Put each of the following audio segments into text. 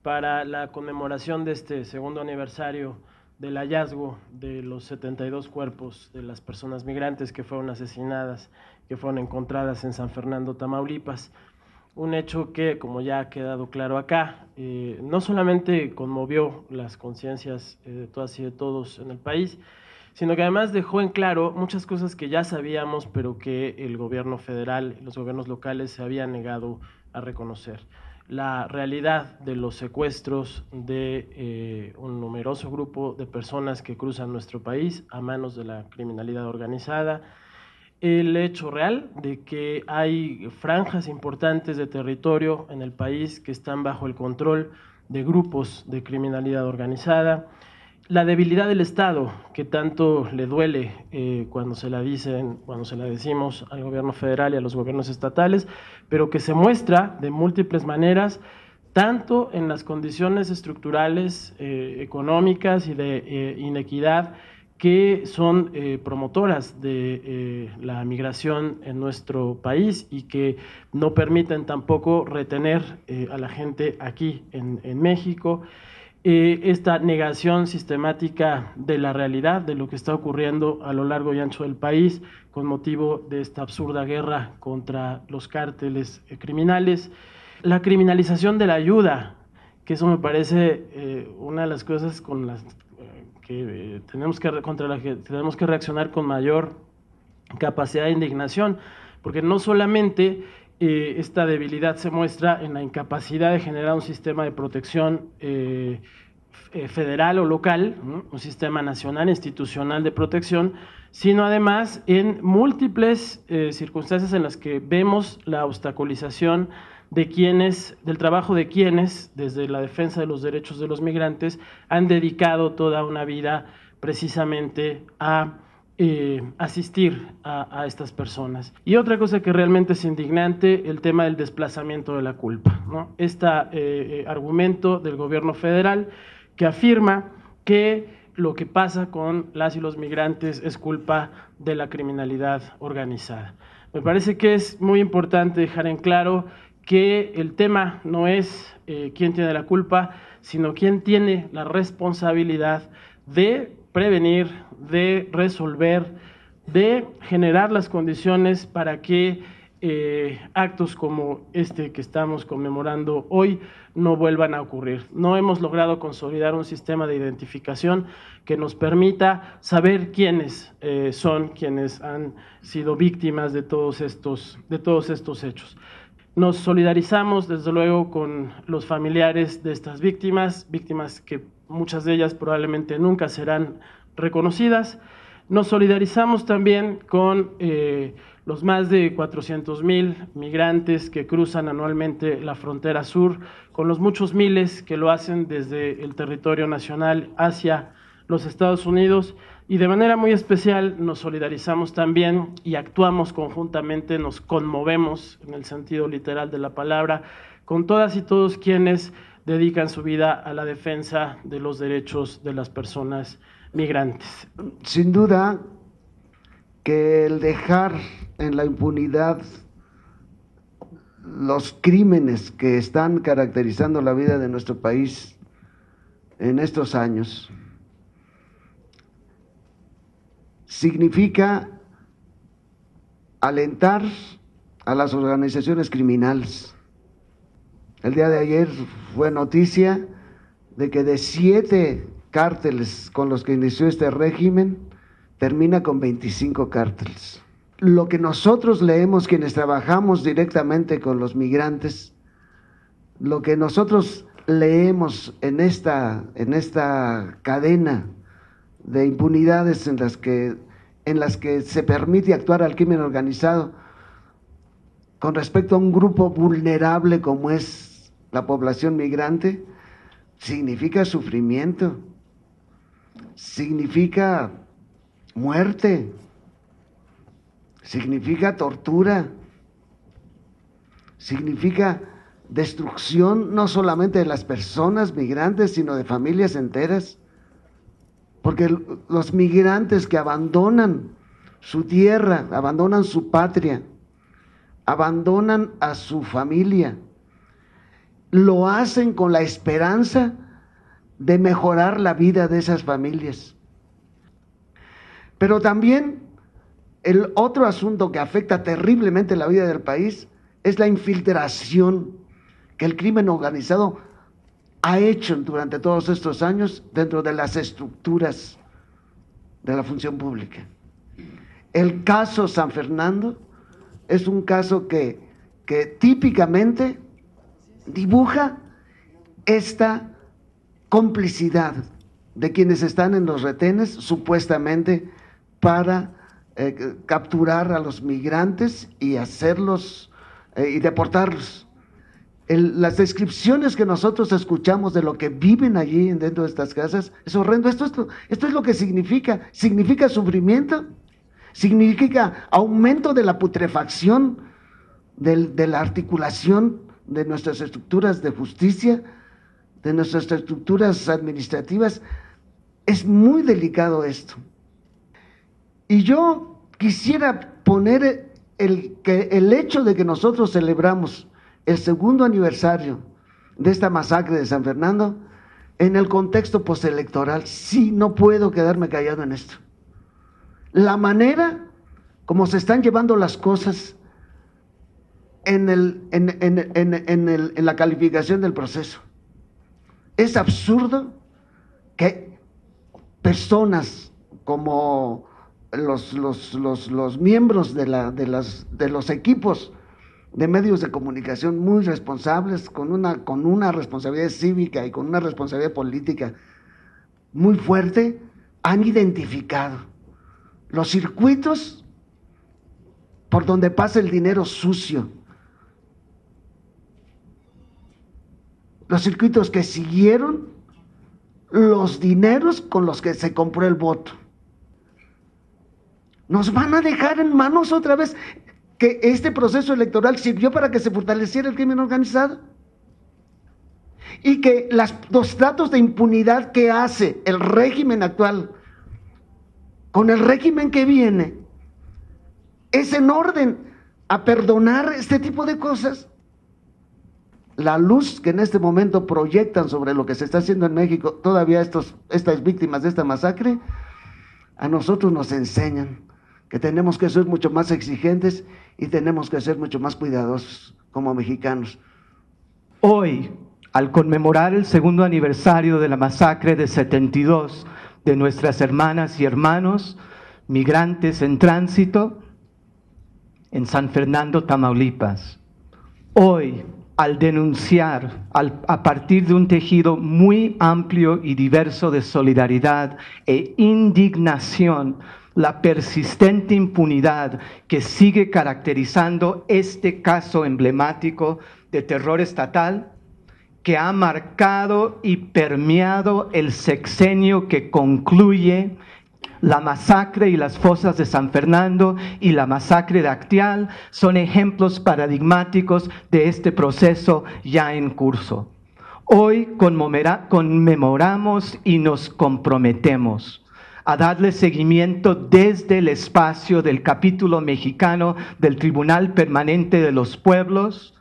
para la conmemoración de este segundo aniversario del hallazgo de los 72 cuerpos de las personas migrantes que fueron asesinadas, que fueron encontradas en San Fernando, Tamaulipas. Un hecho que, como ya ha quedado claro acá, no solamente conmovió las conciencias de todas y de todos en el país, sino que además dejó en claro muchas cosas que ya sabíamos, pero que el gobierno federal y los gobiernos locales se habían negado a reconocer. La realidad de los secuestros de un numeroso grupo de personas que cruzan nuestro país a manos de la criminalidad organizada, el hecho real de que hay franjas importantes de territorio en el país que están bajo el control de grupos de criminalidad organizada, la debilidad del Estado, que tanto le duele cuando se la decimos al gobierno federal y a los gobiernos estatales, pero que se muestra de múltiples maneras, tanto en las condiciones estructurales, económicas y de inequidad que son promotoras de la migración en nuestro país y que no permiten tampoco retener a la gente aquí en México. Esta negación sistemática de la realidad, de lo que está ocurriendo a lo largo y ancho del país con motivo de esta absurda guerra contra los cárteles criminales, la criminalización de la ayuda, que eso me parece una de las cosas con las que contra la que tenemos que reaccionar con mayor capacidad de indignación, porque no solamente esta debilidad se muestra en la incapacidad de generar un sistema de protección federal o local, ¿no? Un sistema nacional institucional de protección, sino además en múltiples circunstancias en las que vemos la obstaculización del trabajo de quienes, desde la defensa de los derechos de los migrantes, han dedicado toda una vida precisamente a asistir a estas personas. Y otra cosa que realmente es indignante, el tema del desplazamiento de la culpa, ¿no? Este argumento del gobierno federal que afirma que lo que pasa con las y los migrantes es culpa de la criminalidad organizada. Me parece que es muy importante dejar en claro que el tema no es quién tiene la culpa, sino quién tiene la responsabilidad de prevenir, de resolver, de generar las condiciones para que actos como este que estamos conmemorando hoy no vuelvan a ocurrir. No hemos logrado consolidar un sistema de identificación que nos permita saber quiénes son quienes han sido víctimas de todos estos hechos. Nos solidarizamos, desde luego, con los familiares de estas víctimas que muchas de ellas probablemente nunca serán reconocidas. Nos solidarizamos también con los más de 400,000 migrantes que cruzan anualmente la frontera sur, con los muchos miles que lo hacen desde el territorio nacional hacia los Estados Unidos, y de manera muy especial nos solidarizamos también y actuamos conjuntamente, nos conmovemos en el sentido literal de la palabra, con todas y todos quienes dedican su vida a la defensa de los derechos de las personas migrantes. Sin duda que el dejar en la impunidad los crímenes que están caracterizando la vida de nuestro país en estos años significa alentar a las organizaciones criminales. El día de ayer fue noticia de que de 7 cárteles con los que inició este régimen, termina con 25 cárteles. Lo que nosotros leemos, quienes trabajamos directamente con los migrantes, lo que nosotros leemos en esta cadena de impunidades en las que se permite actuar al crimen organizado con respecto a un grupo vulnerable como es la población migrante, significa sufrimiento, significa muerte, significa tortura, significa destrucción no solamente de las personas migrantes, sino de familias enteras. Porque los migrantes que abandonan su tierra, abandonan su patria, abandonan a su familia, lo hacen con la esperanza de mejorar la vida de esas familias. Pero también el otro asunto que afecta terriblemente la vida del país es la infiltración que el crimen organizado ha hecho durante todos estos años dentro de las estructuras de la función pública. El caso San Fernando es un caso que típicamente dibuja esta complicidad de quienes están en los retenes supuestamente para capturar a los migrantes y hacerlos y deportarlos. Las descripciones que nosotros escuchamos de lo que viven allí dentro de estas casas es horrendo. Esto es lo que significa sufrimiento, significa aumento de la putrefacción de la articulación de nuestras estructuras de justicia, de nuestras estructuras administrativas. Es muy delicado esto. Y yo quisiera poner el hecho de que nosotros celebramos el segundo aniversario de esta masacre de San Fernando en el contexto postelectoral. Sí, no puedo quedarme callado en esto. La manera como se están llevando las cosas en la calificación del proceso. Es absurdo que personas como los miembros de los equipos de medios de comunicación muy responsables, con una responsabilidad cívica y con una responsabilidad política muy fuerte, han identificado los circuitos por donde pasa el dinero sucio, los circuitos que siguieron los dineros con los que se compró el voto. Nos van a dejar en manos otra vez que este proceso electoral sirvió para que se fortaleciera el crimen organizado y que los tratos de impunidad que hace el régimen actual con el régimen que viene es en orden a perdonar este tipo de cosas. La luz que en este momento proyectan sobre lo que se está haciendo en México, todavía estas víctimas de esta masacre, a nosotros nos enseñan que tenemos que ser mucho más exigentes y tenemos que ser mucho más cuidadosos como mexicanos. Hoy, al conmemorar el segundo aniversario de la masacre de 72 de nuestras hermanas y hermanos migrantes en tránsito en San Fernando, Tamaulipas, hoy, al denunciar a partir de un tejido muy amplio y diverso de solidaridad e indignación la persistente impunidad que sigue caracterizando este caso emblemático de terror estatal, que ha marcado y permeado el sexenio que concluye. La masacre y las fosas de San Fernando y la masacre de Acteal son ejemplos paradigmáticos de este proceso ya en curso. Hoy conmemoramos y nos comprometemos a darle seguimiento desde el espacio del capítulo mexicano del Tribunal Permanente de los Pueblos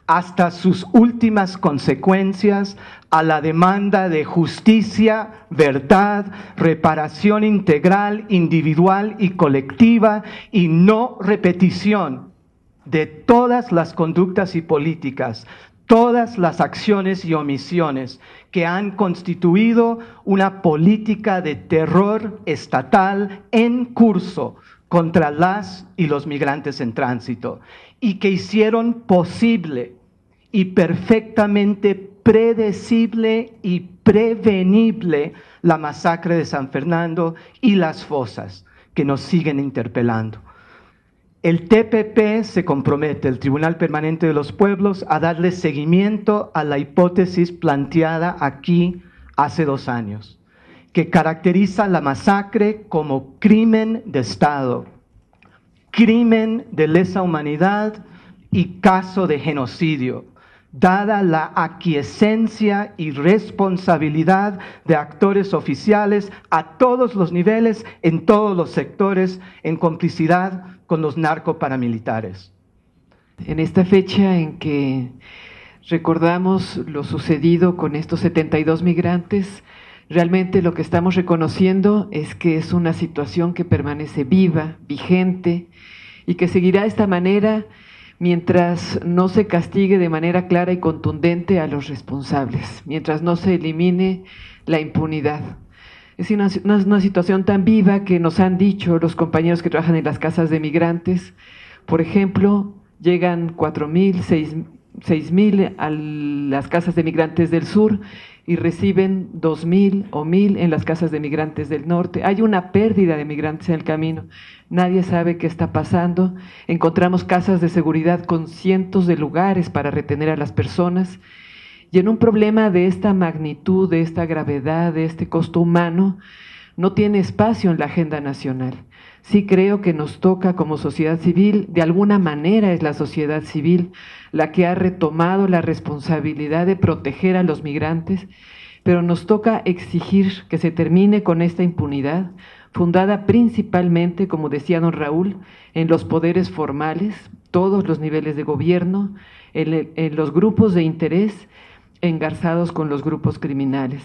hasta sus últimas consecuencias a la demanda de justicia, verdad, reparación integral, individual y colectiva y no repetición de todas las conductas y políticas, todas las acciones y omisiones que han constituido una política de terror estatal en curso contra las y los migrantes en tránsito y que hicieron posible y perfectamente predecible y prevenible la masacre de San Fernando y las fosas que nos siguen interpelando. El TPP se compromete, el Tribunal Permanente de los Pueblos, a darle seguimiento a la hipótesis planteada aquí hace 2 años, que caracteriza la masacre como crimen de Estado, crimen de lesa humanidad y caso de genocidio, dada la aquiescencia y responsabilidad de actores oficiales a todos los niveles, en todos los sectores, en complicidad con los narcoparamilitares. En esta fecha en que recordamos lo sucedido con estos 72 migrantes, realmente lo que estamos reconociendo es que es una situación que permanece viva, vigente, y que seguirá de esta manera mientras no se castigue de manera clara y contundente a los responsables, mientras no se elimine la impunidad. Es una situación tan viva que nos han dicho los compañeros que trabajan en las casas de migrantes. Por ejemplo, llegan 4,000, 6,000 a las casas de migrantes del sur y reciben 2,000 o 1,000 en las casas de migrantes del norte. Hay una pérdida de migrantes en el camino. Nadie sabe qué está pasando. Encontramos casas de seguridad con cientos de lugares para retener a las personas. Y en un problema de esta magnitud, de esta gravedad, de este costo humano, no tiene espacio en la agenda nacional. Sí creo que nos toca como sociedad civil, de alguna manera es la sociedad civil la que ha retomado la responsabilidad de proteger a los migrantes, pero nos toca exigir que se termine con esta impunidad, fundada principalmente, como decía don Raúl, en los poderes formales, todos los niveles de gobierno, en los grupos de interés engarzados con los grupos criminales.